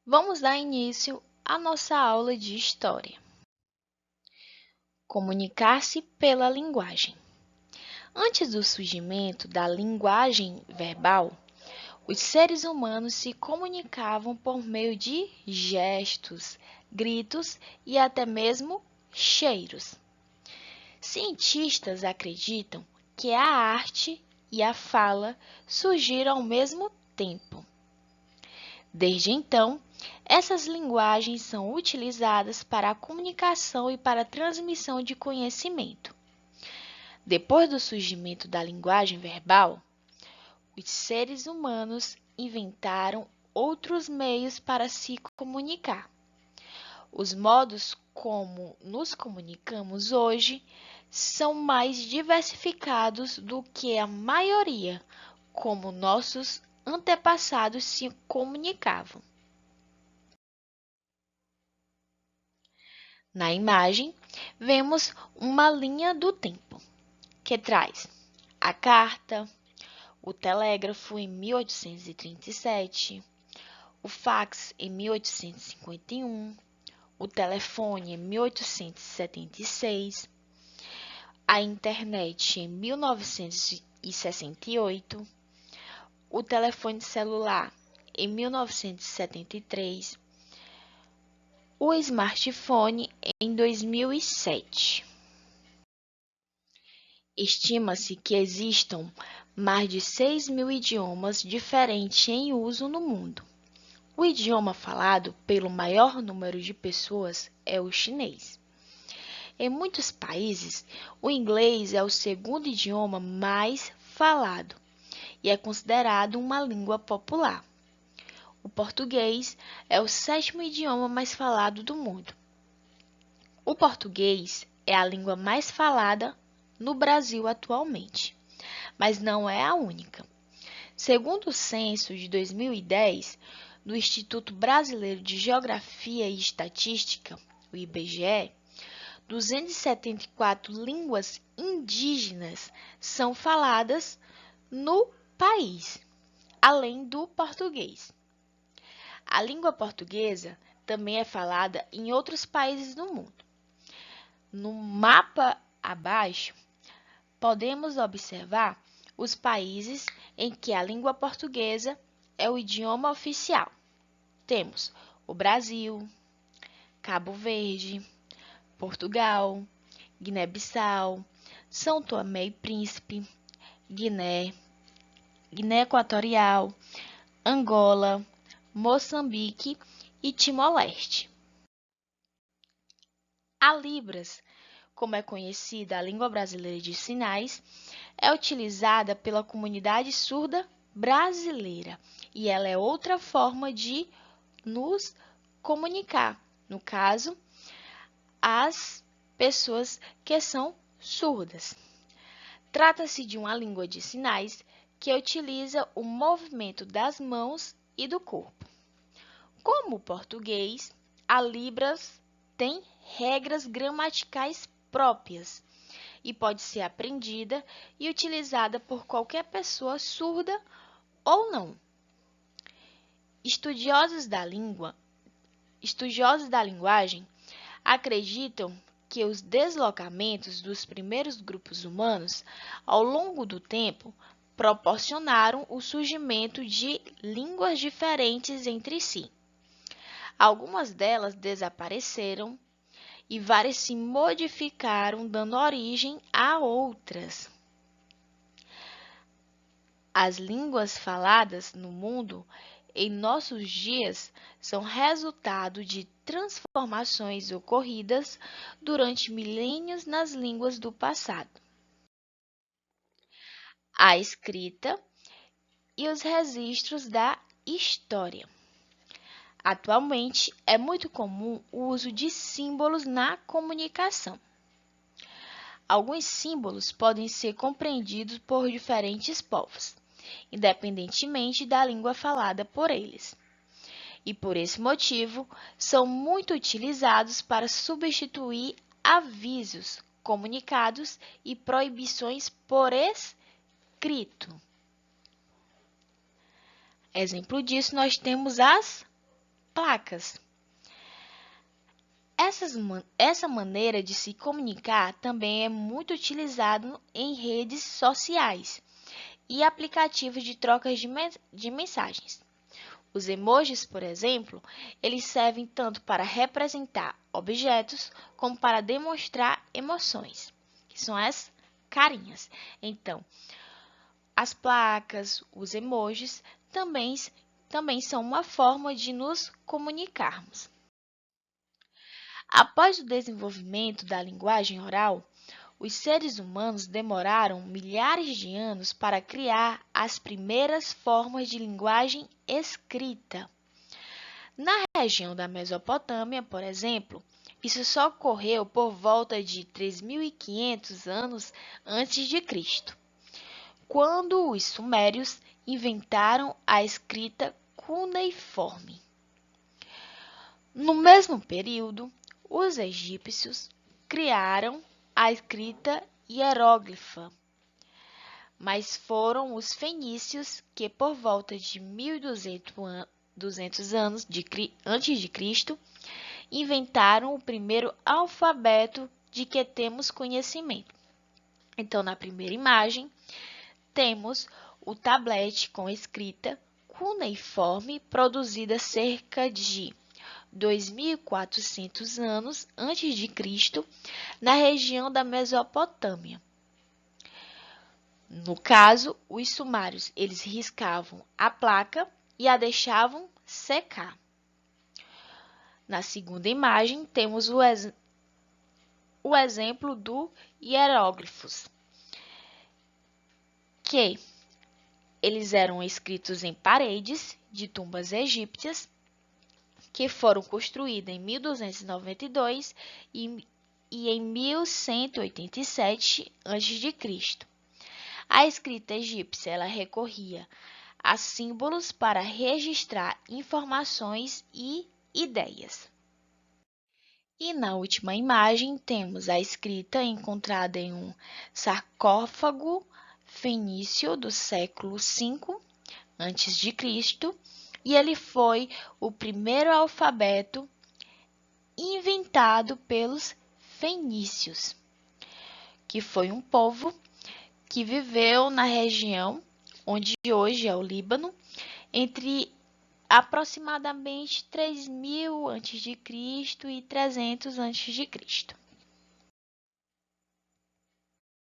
Vamos dar início à nossa aula de História. Comunicar-se pela linguagem. Antes do surgimento da linguagem verbal, os seres humanos se comunicavam por meio de gestos, gritos e até mesmo cheiros. Cientistas acreditam que a arte e a fala surgiram ao mesmo tempo. Desde então, essas linguagens são utilizadas para a comunicação e para a transmissão de conhecimento. Depois do surgimento da linguagem verbal, os seres humanos inventaram outros meios para se comunicar. Os modos como nos comunicamos hoje são mais diversificados do que a maioria, como nossos antepassados se comunicavam. Na imagem, vemos uma linha do tempo, que traz a carta, o telégrafo em 1837, o fax em 1851, o telefone em 1876, a internet em 1968, o telefone celular em 1973, o smartphone em 2007. Estima-se que existam mais de 6.000 idiomas diferentes em uso no mundo. O idioma falado pelo maior número de pessoas é o chinês. Em muitos países, o inglês é o segundo idioma mais falado e é considerado uma língua popular. O português é o sétimo idioma mais falado do mundo. O português é a língua mais falada no Brasil atualmente, mas não é a única. Segundo o censo de 2010 do Instituto Brasileiro de Geografia e Estatística, o IBGE, 274 línguas indígenas são faladas no país, além do português. A língua portuguesa também é falada em outros países do mundo. No mapa abaixo, podemos observar os países em que a língua portuguesa é o idioma oficial. Temos o Brasil, Cabo Verde, Portugal, Guiné-Bissau, São Tomé e Príncipe, Guiné, Guiné Equatorial, Angola, Moçambique e Timor-Leste. A Libras, como é conhecida a língua brasileira de sinais, é utilizada pela comunidade surda brasileira e ela é outra forma de nos comunicar, no caso, as pessoas que são surdas. Trata-se de uma língua de sinais que utiliza o movimento das mãos e do corpo. Como o português, a Libras tem regras gramaticais próprias e pode ser aprendida e utilizada por qualquer pessoa surda ou não. Estudiosos da linguagem acreditam que os deslocamentos dos primeiros grupos humanos ao longo do tempo proporcionaram o surgimento de línguas diferentes entre si. Algumas delas desapareceram e várias se modificaram, dando origem a outras. As línguas faladas no mundo em nossos dias são resultado de transformações ocorridas durante milênios nas línguas do passado. A escrita e os registros da história. Atualmente, é muito comum o uso de símbolos na comunicação. Alguns símbolos podem ser compreendidos por diferentes povos, independentemente da língua falada por eles. E por esse motivo, são muito utilizados para substituir avisos, comunicados e proibições por escrito. Exemplo disso, nós temos as placas. Essa maneira de se comunicar também é muito utilizada em redes sociais e aplicativos de trocas de mensagens. Os emojis, por exemplo, eles servem tanto para representar objetos como para demonstrar emoções, que são as carinhas. Então, as placas, os emojis também são uma forma de nos comunicarmos. Após o desenvolvimento da linguagem oral, os seres humanos demoraram milhares de anos para criar as primeiras formas de linguagem escrita. Na região da Mesopotâmia, por exemplo, isso só ocorreu por volta de 3.500 anos antes de Cristo, quando os sumérios inventaram a escrita cuneiforme. No mesmo período, os egípcios criaram a escrita hieróglifa, mas foram os fenícios que, por volta de 1.200 anos antes de Cristo, inventaram o primeiro alfabeto de que temos conhecimento. Então, na primeira imagem, temos o tablete com escrita cuneiforme produzida cerca de 2.400 anos antes de Cristo, na região da Mesopotâmia. No caso, os sumários, eles riscavam a placa e a deixavam secar. Na segunda imagem, temos o exemplo do hieróglifos, que eles eram escritos em paredes de tumbas egípcias que foram construídas em 1292 e em 1187 a.C. A escrita egípcia ela recorria a símbolos para registrar informações e ideias. E na última imagem temos a escrita encontrada em um sarcófago fenício do século V a.C., e ele foi o primeiro alfabeto inventado pelos fenícios, que foi um povo que viveu na região onde hoje é o Líbano, entre aproximadamente 3.000 a.C. e 300 a.C.